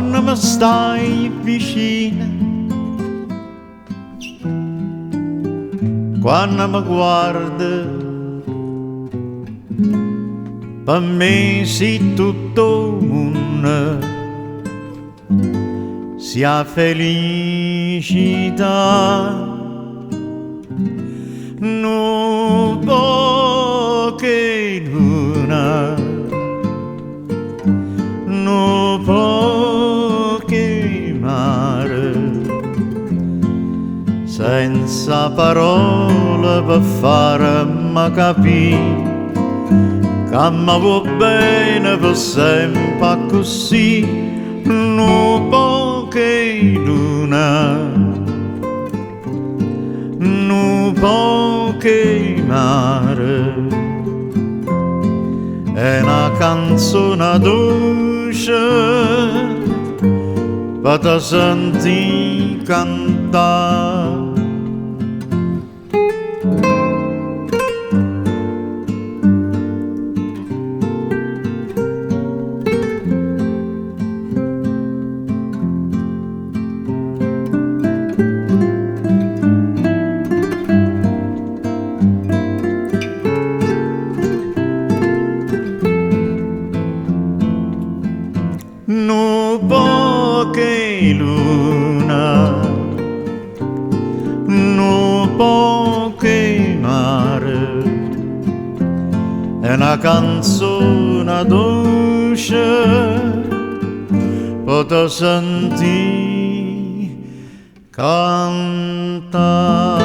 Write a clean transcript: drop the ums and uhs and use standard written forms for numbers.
quando mi stai vicino, quando mi guardi, per me sei tutto mondo, sia felicità. Non può che luna, non può che mare, senza parole per farmi capire che mi vuoi bene per sempre così. Non può che luna, non può che mare, è una canzone dolce per te sentire cantare. Non può che luna, non può che mare, è una canzone dolce per te sentire cantare.